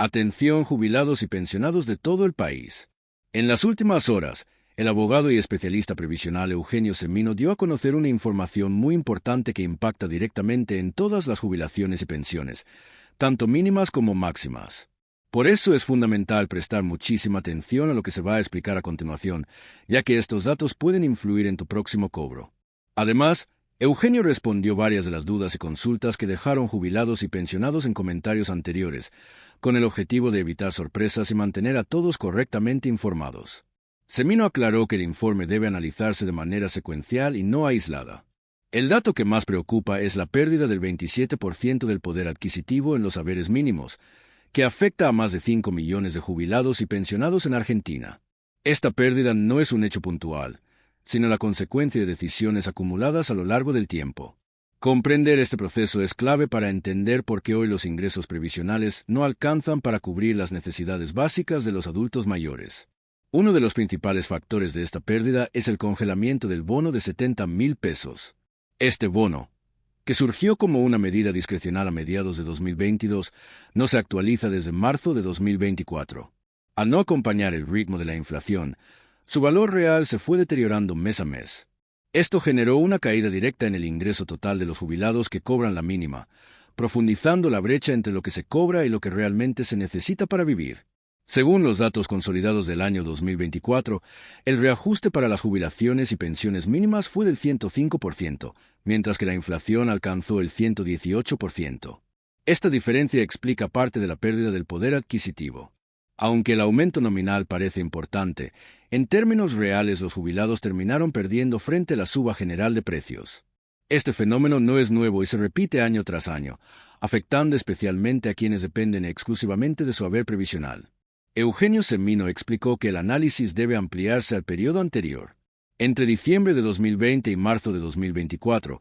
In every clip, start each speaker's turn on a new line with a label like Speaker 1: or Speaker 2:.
Speaker 1: Atención, jubilados y pensionados de todo el país. En las últimas horas, el abogado y especialista previsional Eugenio Semino dio a conocer una información muy importante que impacta directamente en todas las jubilaciones y pensiones, tanto mínimas como máximas. Por eso es fundamental prestar muchísima atención a lo que se va a explicar a continuación, ya que estos datos pueden influir en tu próximo cobro. Además, Eugenio respondió varias de las dudas y consultas que dejaron jubilados y pensionados en comentarios anteriores, con el objetivo de evitar sorpresas y mantener a todos correctamente informados. Semino aclaró que el informe debe analizarse de manera secuencial y no aislada. El dato que más preocupa es la pérdida del 27% del poder adquisitivo en los haberes mínimos, que afecta a más de 5 millones de jubilados y pensionados en Argentina. Esta pérdida no es un hecho puntual, sino la consecuencia de decisiones acumuladas a lo largo del tiempo. Comprender este proceso es clave para entender por qué hoy los ingresos previsionales no alcanzan para cubrir las necesidades básicas de los adultos mayores. Uno de los principales factores de esta pérdida es el congelamiento del bono de 70.000 pesos. Este bono, que surgió como una medida discrecional a mediados de 2022, no se actualiza desde marzo de 2024. Al no acompañar el ritmo de la inflación, su valor real se fue deteriorando mes a mes. Esto generó una caída directa en el ingreso total de los jubilados que cobran la mínima, profundizando la brecha entre lo que se cobra y lo que realmente se necesita para vivir. Según los datos consolidados del año 2024, el reajuste para las jubilaciones y pensiones mínimas fue del 105%, mientras que la inflación alcanzó el 118%. Esta diferencia explica parte de la pérdida del poder adquisitivo. Aunque el aumento nominal parece importante, en términos reales los jubilados terminaron perdiendo frente a la suba general de precios. Este fenómeno no es nuevo y se repite año tras año, afectando especialmente a quienes dependen exclusivamente de su haber previsional. Eugenio Semino explicó que el análisis debe ampliarse al periodo anterior. Entre diciembre de 2020 y marzo de 2024,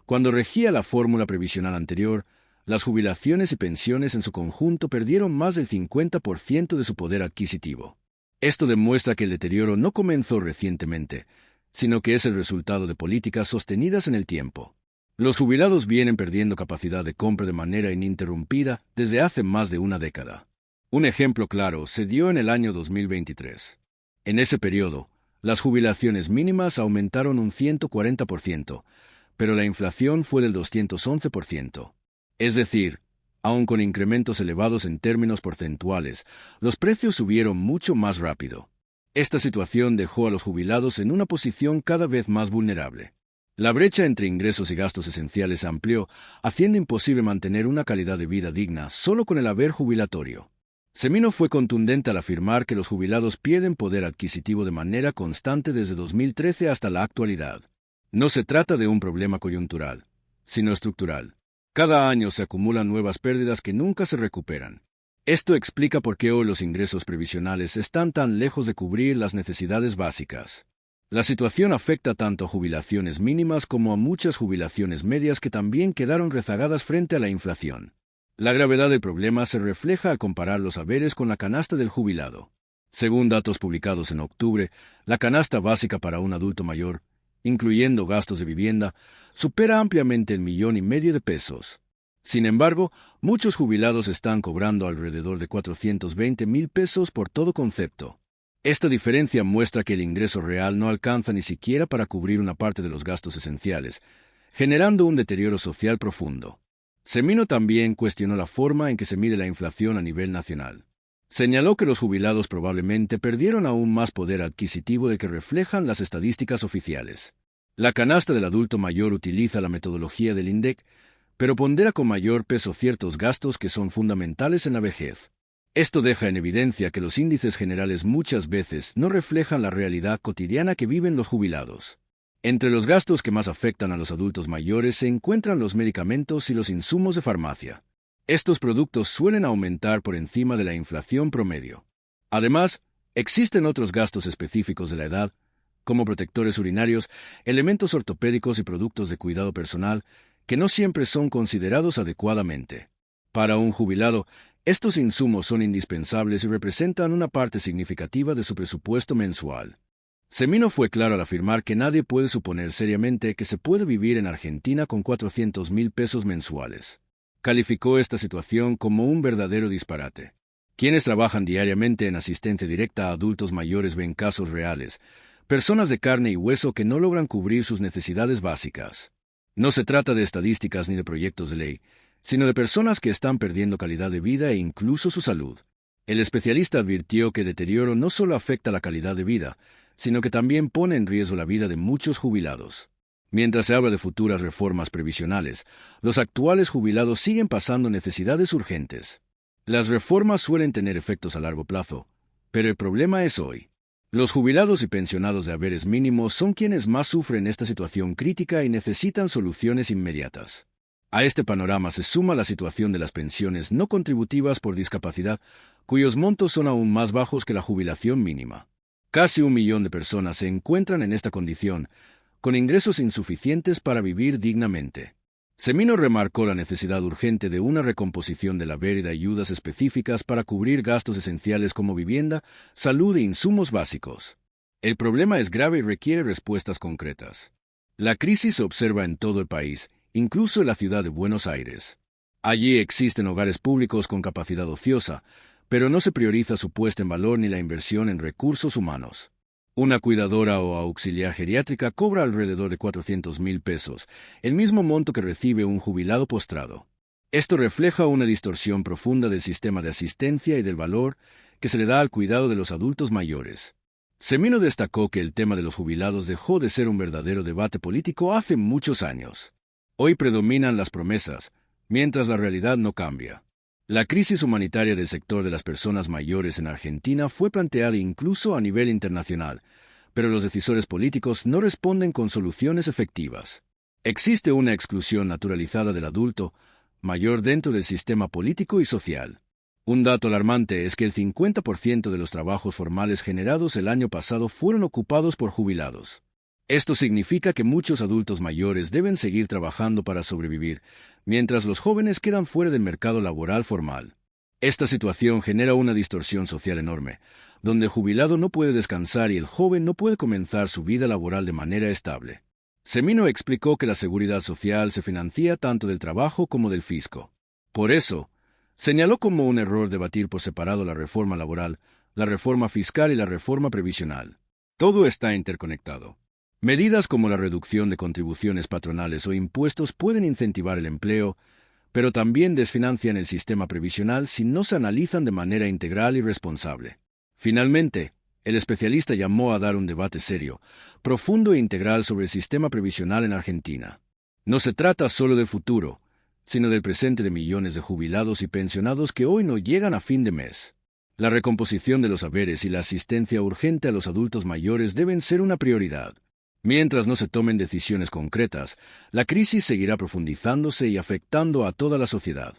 Speaker 1: cuando regía la fórmula previsional anterior, las jubilaciones y pensiones en su conjunto perdieron más del 50% de su poder adquisitivo. Esto demuestra que el deterioro no comenzó recientemente, sino que es el resultado de políticas sostenidas en el tiempo. Los jubilados vienen perdiendo capacidad de compra de manera ininterrumpida desde hace más de una década. Un ejemplo claro se dio en el año 2023. En ese periodo, las jubilaciones mínimas aumentaron un 140%, pero la inflación fue del 211%. Es decir, aun con incrementos elevados en términos porcentuales, los precios subieron mucho más rápido. Esta situación dejó a los jubilados en una posición cada vez más vulnerable. La brecha entre ingresos y gastos esenciales se amplió, haciendo imposible mantener una calidad de vida digna solo con el haber jubilatorio. Semino fue contundente al afirmar que los jubilados pierden poder adquisitivo de manera constante desde 2013 hasta la actualidad. No se trata de un problema coyuntural, sino estructural. Cada año se acumulan nuevas pérdidas que nunca se recuperan. Esto explica por qué hoy los ingresos previsionales están tan lejos de cubrir las necesidades básicas. La situación afecta tanto a jubilaciones mínimas como a muchas jubilaciones medias que también quedaron rezagadas frente a la inflación. La gravedad del problema se refleja al comparar los haberes con la canasta del jubilado. Según datos publicados en octubre, la canasta básica para un adulto mayor, incluyendo gastos de vivienda, supera ampliamente el 1,5 millones de pesos. Sin embargo, muchos jubilados están cobrando alrededor de 420.000 pesos por todo concepto. Esta diferencia muestra que el ingreso real no alcanza ni siquiera para cubrir una parte de los gastos esenciales, generando un deterioro social profundo. Semino también cuestionó la forma en que se mide la inflación a nivel nacional. Señaló que los jubilados probablemente perdieron aún más poder adquisitivo del que reflejan las estadísticas oficiales. La canasta del adulto mayor utiliza la metodología del INDEC, pero pondera con mayor peso ciertos gastos que son fundamentales en la vejez. Esto deja en evidencia que los índices generales muchas veces no reflejan la realidad cotidiana que viven los jubilados. Entre los gastos que más afectan a los adultos mayores se encuentran los medicamentos y los insumos de farmacia. Estos productos suelen aumentar por encima de la inflación promedio. Además, existen otros gastos específicos de la edad, como protectores urinarios, elementos ortopédicos y productos de cuidado personal, que no siempre son considerados adecuadamente. Para un jubilado, estos insumos son indispensables y representan una parte significativa de su presupuesto mensual. Semino fue claro al afirmar que nadie puede suponer seriamente que se puede vivir en Argentina con 400.000 pesos mensuales. Calificó esta situación como un verdadero disparate. Quienes trabajan diariamente en asistencia directa a adultos mayores ven casos reales, personas de carne y hueso que no logran cubrir sus necesidades básicas. No se trata de estadísticas ni de proyectos de ley, sino de personas que están perdiendo calidad de vida e incluso su salud. El especialista advirtió que el deterioro no solo afecta la calidad de vida, sino que también pone en riesgo la vida de muchos jubilados. Mientras se habla de futuras reformas previsionales, los actuales jubilados siguen pasando necesidades urgentes. Las reformas suelen tener efectos a largo plazo, pero el problema es hoy. Los jubilados y pensionados de haberes mínimos son quienes más sufren esta situación crítica y necesitan soluciones inmediatas. A este panorama se suma la situación de las pensiones no contributivas por discapacidad, cuyos montos son aún más bajos que la jubilación mínima. Casi 1 millón de personas se encuentran en esta condición, con ingresos insuficientes para vivir dignamente. Semino remarcó la necesidad urgente de una recomposición del haber y de ayudas específicas para cubrir gastos esenciales como vivienda, salud e insumos básicos. El problema es grave y requiere respuestas concretas. La crisis se observa en todo el país, incluso en la ciudad de Buenos Aires. Allí existen hogares públicos con capacidad ociosa, pero no se prioriza su puesta en valor ni la inversión en recursos humanos. Una cuidadora o auxiliar geriátrica cobra alrededor de 400.000 pesos, el mismo monto que recibe un jubilado postrado. Esto refleja una distorsión profunda del sistema de asistencia y del valor que se le da al cuidado de los adultos mayores. Semino destacó que el tema de los jubilados dejó de ser un verdadero debate político hace muchos años. Hoy predominan las promesas, mientras la realidad no cambia. La crisis humanitaria del sector de las personas mayores en Argentina fue planteada incluso a nivel internacional, pero los decisores políticos no responden con soluciones efectivas. Existe una exclusión naturalizada del adulto mayor dentro del sistema político y social. Un dato alarmante es que el 50% de los trabajos formales generados el año pasado fueron ocupados por jubilados. Esto significa que muchos adultos mayores deben seguir trabajando para sobrevivir, mientras los jóvenes quedan fuera del mercado laboral formal. Esta situación genera una distorsión social enorme, donde el jubilado no puede descansar y el joven no puede comenzar su vida laboral de manera estable. Semino explicó que la seguridad social se financia tanto del trabajo como del fisco. Por eso, señaló como un error debatir por separado la reforma laboral, la reforma fiscal y la reforma previsional. Todo está interconectado. Medidas como la reducción de contribuciones patronales o impuestos pueden incentivar el empleo, pero también desfinancian el sistema previsional si no se analizan de manera integral y responsable. Finalmente, el especialista llamó a dar un debate serio, profundo e integral sobre el sistema previsional en Argentina. No se trata solo del futuro, sino del presente de millones de jubilados y pensionados que hoy no llegan a fin de mes. La recomposición de los haberes y la asistencia urgente a los adultos mayores deben ser una prioridad. Mientras no se tomen decisiones concretas, la crisis seguirá profundizándose y afectando a toda la sociedad.